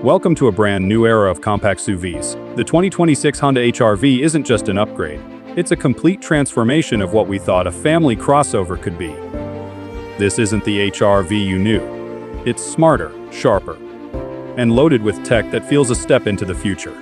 Welcome to a brand new era of compact SUVs. The 2026 Honda HR-V isn't just an upgrade, it's a complete transformation of what we thought a family crossover could be. This isn't the HR-V you knew. It's smarter, sharper, and loaded with tech that feels a step into the future.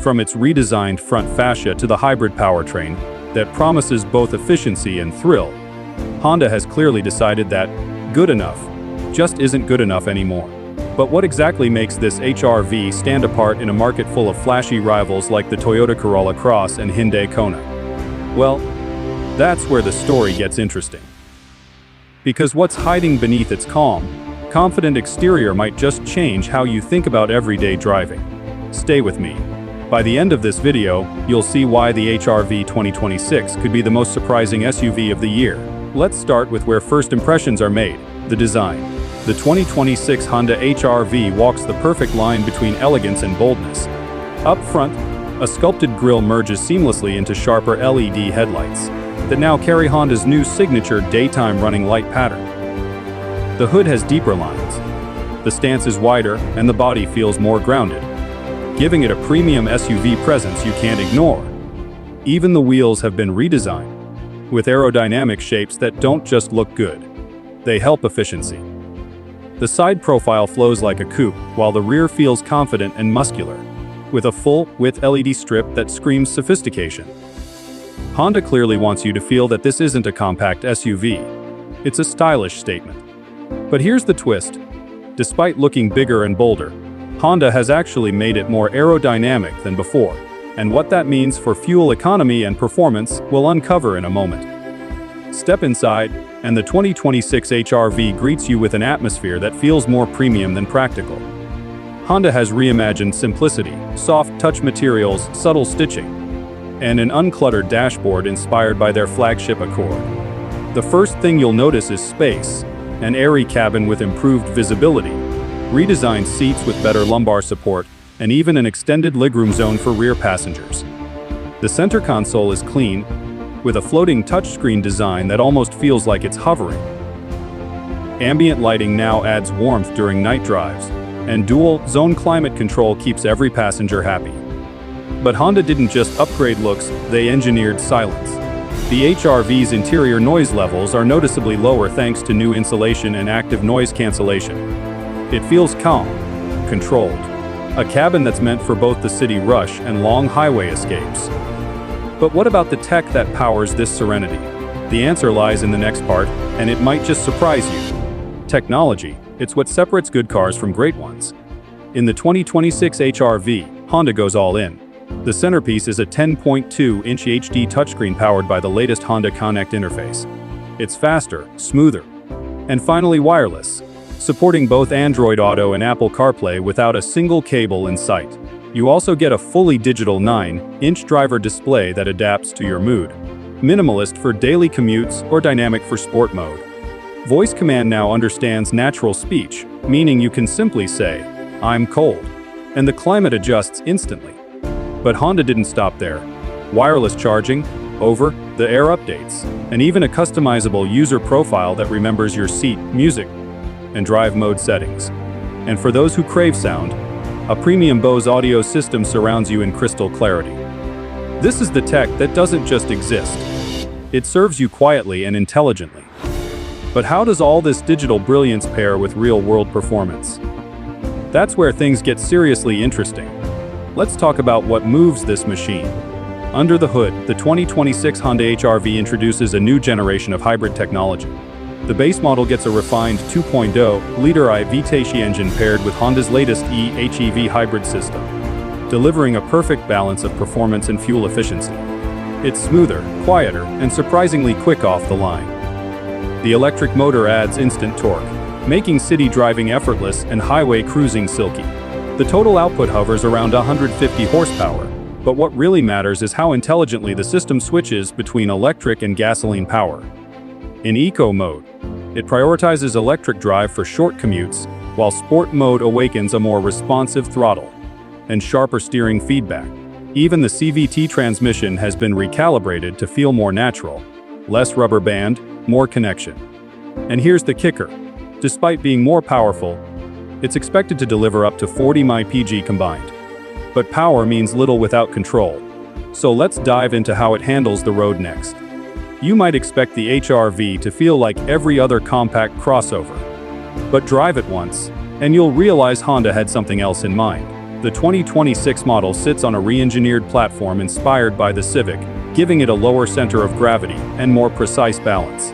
From its redesigned front fascia to the hybrid powertrain that promises both efficiency and thrill, Honda has clearly decided that good enough just isn't good enough anymore. But what exactly makes this HR-V stand apart in a market full of flashy rivals like the Toyota Corolla Cross and Hyundai Kona? Well, that's where the story gets interesting. Because what's hiding beneath its calm, confident exterior might just change how you think about everyday driving. Stay with me. By the end of this video, you'll see why the HR-V 2026 could be the most surprising SUV of the year. Let's start with where first impressions are made, the design. The 2026 Honda HR-V walks the perfect line between elegance and boldness. Up front, a sculpted grille merges seamlessly into sharper LED headlights that now carry Honda's new signature daytime running light pattern. The hood has deeper lines, the stance is wider, and the body feels more grounded, giving it a premium SUV presence you can't ignore. Even the wheels have been redesigned, with aerodynamic shapes that don't just look good, they help efficiency. The side profile flows like a coupe, while the rear feels confident and muscular, with a full-width LED strip that screams sophistication. Honda clearly wants you to feel that this isn't a compact SUV. It's a stylish statement. But here's the twist. Despite looking bigger and bolder, Honda has actually made it more aerodynamic than before, and what that means for fuel economy and performance we'll uncover in a moment. Step inside, and the 2026 HR-V greets you with an atmosphere that feels more premium than practical. Honda has reimagined simplicity, soft touch materials, subtle stitching, and an uncluttered dashboard inspired by their flagship Accord. The first thing you'll notice is space, an airy cabin with improved visibility, redesigned seats with better lumbar support, and even an extended legroom zone for rear passengers. The center console is clean, with a floating touchscreen design that almost feels like it's hovering. Ambient lighting now adds warmth during night drives, and dual-zone climate control keeps every passenger happy. But Honda didn't just upgrade looks, they engineered silence. The HR-V's interior noise levels are noticeably lower thanks to new insulation and active noise cancellation. It feels calm, controlled, a cabin that's meant for both the city rush and long highway escapes. But what about the tech that powers this serenity? The answer lies in the next part, and it might just surprise you. Technology, it's what separates good cars from great ones. In the 2026 HR-V, Honda goes all in. The centerpiece is a 10.2-inch HD touchscreen powered by the latest Honda Connect interface. It's faster, smoother, and finally wireless, supporting both Android Auto and Apple CarPlay without a single cable in sight. You also get a fully digital 9-inch driver display that adapts to your mood. Minimalist for daily commutes or dynamic for sport mode. Voice command now understands natural speech, meaning you can simply say, "I'm cold," and the climate adjusts instantly. But Honda didn't stop there. Wireless charging, over-the-air updates, and even a customizable user profile that remembers your seat, music, and drive mode settings. And for those who crave sound, a premium Bose audio system surrounds you in crystal clarity. This is the tech that doesn't just exist. It serves you quietly and intelligently. But how does all this digital brilliance pair with real-world performance? That's where things get seriously interesting. Let's talk about what moves this machine. Under the hood, the 2026 Honda HR-V introduces a new generation of hybrid technology. The base model gets a refined 2.0-liter i-VTEC engine paired with Honda's latest e-HEV hybrid system, delivering a perfect balance of performance and fuel efficiency. It's smoother, quieter, and surprisingly quick off the line. The electric motor adds instant torque, making city driving effortless and highway cruising silky. The total output hovers around 150 horsepower, but what really matters is how intelligently the system switches between electric and gasoline power. In eco mode, it prioritizes electric drive for short commutes, while sport mode awakens a more responsive throttle and sharper steering feedback. Even the CVT transmission has been recalibrated to feel more natural, less rubber band, more connection. And here's the kicker. Despite being more powerful, It's expected to deliver up to 40 mpg combined. But power means little without control. So let's dive into how it handles the road next. You might expect the HR-V to feel like every other compact crossover. But drive it once, and you'll realize Honda had something else in mind. The 2026 model sits on a re-engineered platform inspired by the Civic, giving it a lower center of gravity and more precise balance.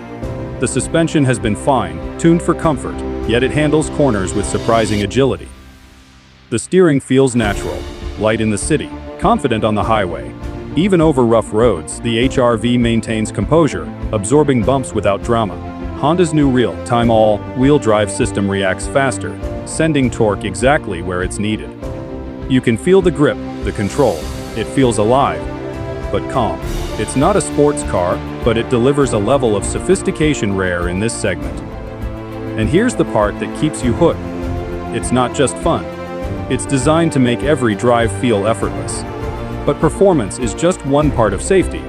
The suspension has been fine-tuned for comfort, yet it handles corners with surprising agility. The steering feels natural, light in the city, confident on the highway. Even over rough roads, the HR-V maintains composure, absorbing bumps without drama. Honda's new real-time all-wheel drive system reacts faster, sending torque exactly where it's needed. You can feel the grip, the control. It feels alive, but calm. It's not a sports car, but it delivers a level of sophistication rare in this segment. And here's the part that keeps you hooked. It's not just fun. It's designed to make every drive feel effortless. But performance is just one part of safety,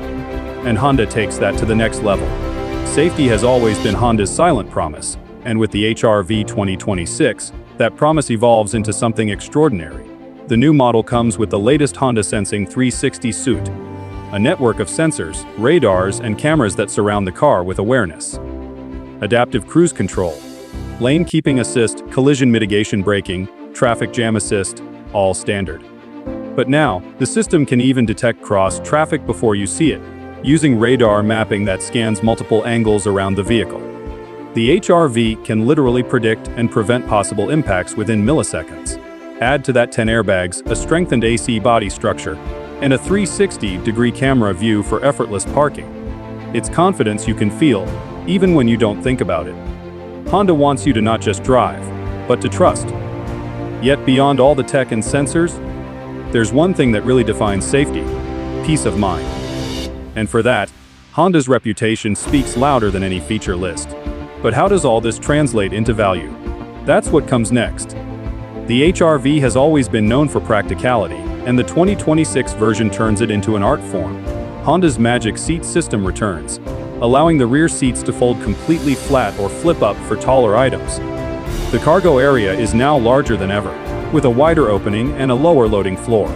and Honda takes that to the next level. Safety has always been Honda's silent promise, and with the HR-V 2026, that promise evolves into something extraordinary. The new model comes with the latest Honda Sensing 360 suite, a network of sensors, radars, and cameras that surround the car with awareness. Adaptive cruise control, lane keeping assist, collision mitigation braking, traffic jam assist, all standard. But now, the system can even detect cross traffic before you see it, using radar mapping that scans multiple angles around the vehicle. The HR-V can literally predict and prevent possible impacts within milliseconds. Add to that 10 airbags, a strengthened AC body structure, and a 360-degree camera view for effortless parking. It's confidence you can feel, even when you don't think about it. Honda wants you to not just drive, but to trust. Yet beyond all the tech and sensors, there's one thing that really defines safety: peace of mind. And for that, Honda's reputation speaks louder than any feature list. But how does all this translate into value? That's what comes next. The HR-V has always been known for practicality, and the 2026 version turns it into an art form. Honda's Magic Seat system returns, allowing the rear seats to fold completely flat or flip up for taller items. The cargo area is now larger than ever, with a wider opening and a lower loading floor.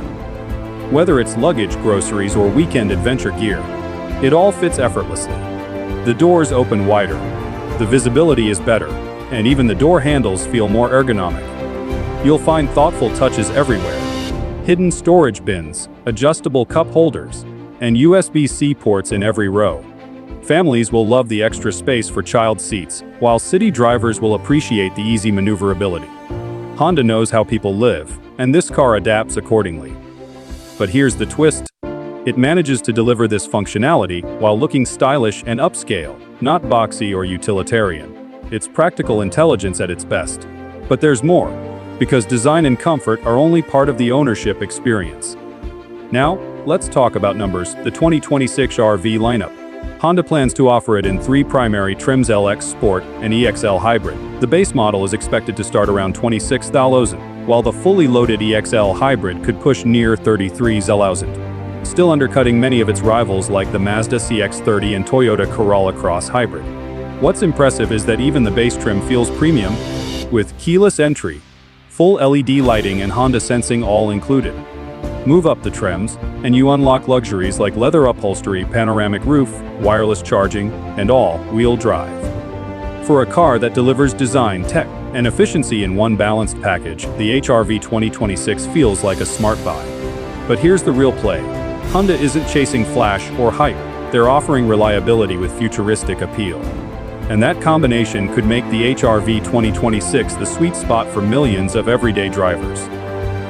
Whether it's luggage, groceries, or weekend adventure gear, it all fits effortlessly. The doors open wider, the visibility is better, and even the door handles feel more ergonomic. You'll find thoughtful touches everywhere: hidden storage bins, adjustable cup holders, and USB-C ports in every row. Families will love the extra space for child seats, while city drivers will appreciate the easy maneuverability. Honda knows how people live, and this car adapts accordingly. But here's the twist: it manages to deliver this functionality while looking stylish and upscale, not boxy or utilitarian. It's practical intelligence at its best. But there's more, because design and comfort are only part of the ownership experience. Now, let's talk about numbers. The 2026 HR-V lineup. Honda plans to offer it in 3 primary trims: LX Sport and EXL Hybrid. The base model is expected to start around $26,000, while the fully loaded EXL Hybrid could push near $33,000, still undercutting many of its rivals like the Mazda CX-30 and Toyota Corolla Cross Hybrid. What's impressive is that even the base trim feels premium, with keyless entry, full LED lighting, and Honda Sensing all included. Move up the trims, and you unlock luxuries like leather upholstery, panoramic roof, wireless charging, and all-wheel drive. For a car that delivers design, tech, and efficiency in one balanced package, the HR-V 2026 feels like a smart buy. But here's the real play: Honda isn't chasing flash or hype, they're offering reliability with futuristic appeal. And that combination could make the HR-V 2026 the sweet spot for millions of everyday drivers.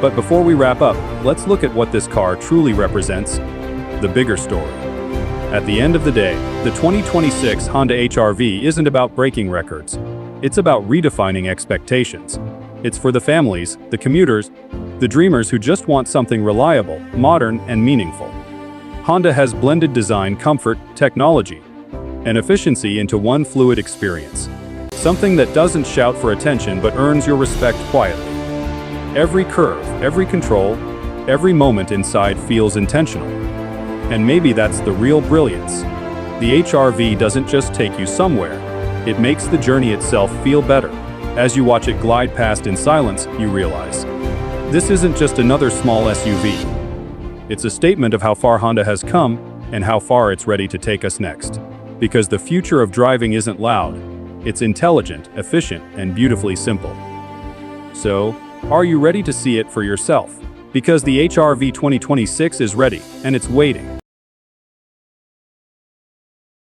But before we wrap up, let's look at what this car truly represents: the bigger story. At the end of the day, the 2026 Honda HR-V isn't about breaking records. It's about redefining expectations. It's for the families, the commuters, the dreamers who just want something reliable, modern, and meaningful. Honda has blended design, comfort, technology, and efficiency into one fluid experience. Something that doesn't shout for attention but earns your respect quietly. Every curve, every control, every moment inside feels intentional. And maybe that's the real brilliance. The HR-V doesn't just take you somewhere, it makes the journey itself feel better. As you watch it glide past in silence, you realize this isn't just another small SUV. It's a statement of how far Honda has come and how far it's ready to take us next. Because the future of driving isn't loud, it's intelligent, efficient, and beautifully simple. So, are you ready to see it for yourself? Because the HR-V 2026 is ready, and it's waiting.